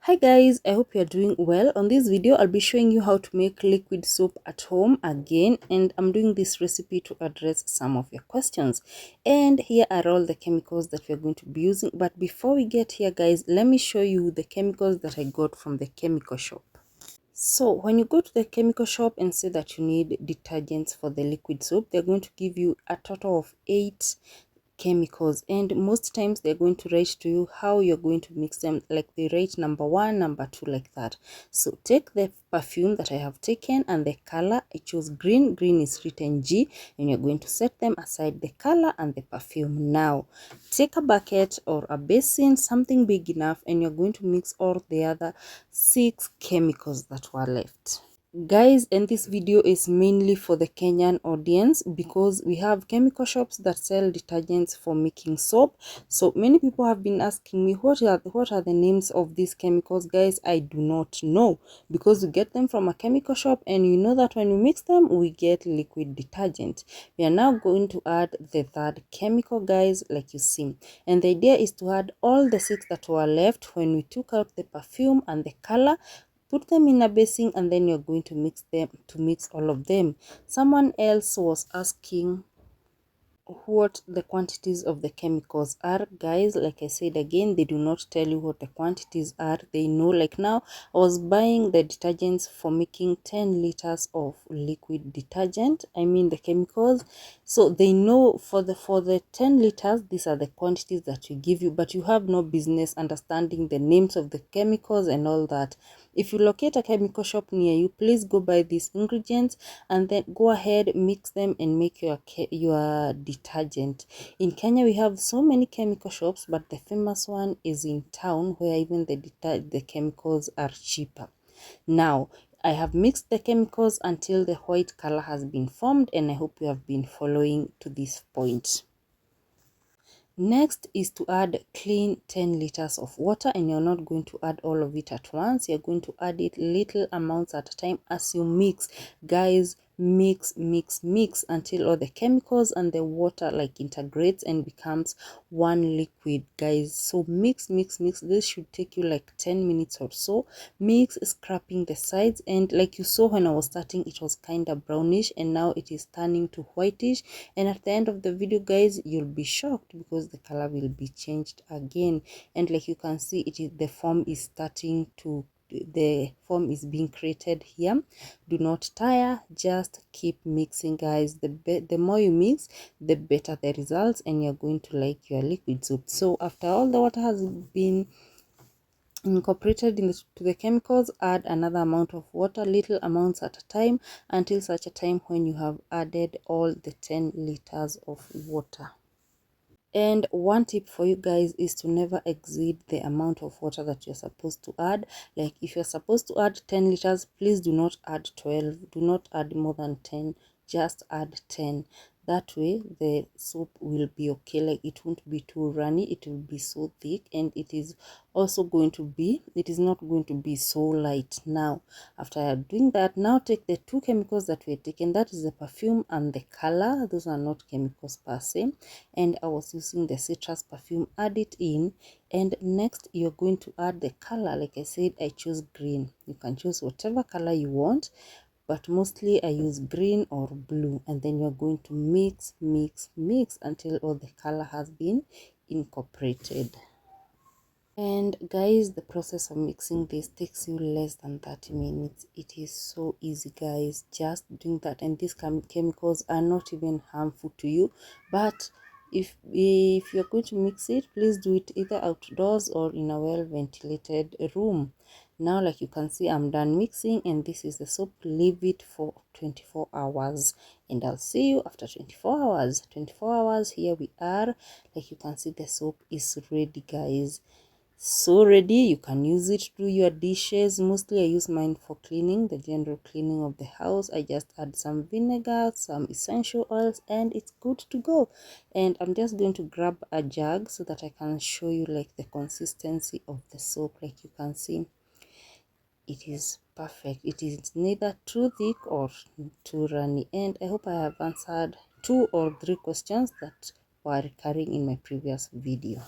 Hi guys, I hope you're doing well. On this video, I'll be showing you how to make liquid soap at home again, and I'm doing this recipe to address some of your questions. And here are all the chemicals that we're going to be using. But before we get here guys, let me show you the chemicals that I got from the chemical shop. So when you go to the chemical shop and say that you need detergents for the liquid soap, they're going to give you a total of 8 chemicals, and most times they're going to write to you how you're going to mix them, like they rate number 1, number 2, like that. So take the perfume that I have taken and the color. I chose green. Green is written G, and you're going to set them aside, the color and the perfume. Now take a bucket or a basin, something big enough, and you're going to mix all the other 6 chemicals that were left guys. And this video is mainly for the Kenyan audience because we have chemical shops that sell detergents for making soap. So many people have been asking me what are the names of these chemicals. Guys, I do not know, because we get them from a chemical shop, and you know that when we mix them we get liquid detergent. We are now going to add the 3rd chemical guys, like you see, and the idea is to add all the 6 that were left when we took out the perfume and the color. Put them in a basin, and then you're going to mix all of them. Someone else was asking what the quantities of the chemicals are. Guys, like I said again, they do not tell you what the quantities are. They know, like now I was buying the detergents for making 10 liters of liquid detergent, I mean the chemicals. So they know for the 10 liters these are the quantities that we give you, but you have no business understanding the names of the chemicals and all that. If you locate a chemical shop near you, please go buy these ingredients and then go ahead, mix them and make your detergent. In Kenya we have so many chemical shops, but the famous one is in town, where even the chemicals are cheaper. Now I have mixed the chemicals until the white color has been formed, and I hope you have been following to this point. Next is to add clean 10 liters of water, and you're not going to add all of it at once. You're going to add it little amounts at a time as you mix. Guys, mix until all the chemicals and the water like integrates and becomes one liquid guys. So mix. This should take you like 10 minutes or so. Mix, scraping the sides, and like you saw when I was starting, it was kind of brownish, and now it is turning to whitish, and at the end of the video guys, you'll be shocked because the color will be changed again. And like you can see, the form is being created here. Do not tire, just keep mixing guys. The more you mix, the better the results, and you're going to like your liquid soup. So after all the water has been incorporated to the chemicals, add another amount of water, little amounts at a time, until such a time when you have added all the 10 liters of water. And one tip for you guys is to never exceed the amount of water that you're supposed to add. Like if you're supposed to add 10 liters, please do not add 12. Do not add more than 10. Just add 10. That way the soup will be okay. Like it won't be too runny, it will be so thick, and it is not going to be so light. Now after doing that, now take the 2 chemicals that we had taken, that is the perfume and the color. Those are not chemicals per se, and I was using the citrus perfume. Add it in, and next you're going to add the color. Like I said, I chose green. You can choose whatever color you want, but mostly I use green or blue. And then you're going to mix until all the color has been incorporated. And guys, the process of mixing this takes you less than 30 minutes. It is so easy guys, just doing that. And these chemicals are not even harmful to you, but if you're going to mix it, please do it either outdoors or in a well ventilated room. Now like you can see, I'm done mixing, and this is the soap. Leave it for 24 hours, and I'll see you after 24 hours. 24 hours, here we are. Like you can see, the soap is ready guys. So ready, you can use it to do your dishes. Mostly I use mine for cleaning, the general cleaning of the house. I just add some vinegar, some essential oils, and it's good to go. And I'm just going to grab a jug so that I can show you like the consistency of the soap. Like you can see, it is perfect. It is neither too thick or too runny. And I hope I have answered 2 or 3 questions that were recurring in my previous video.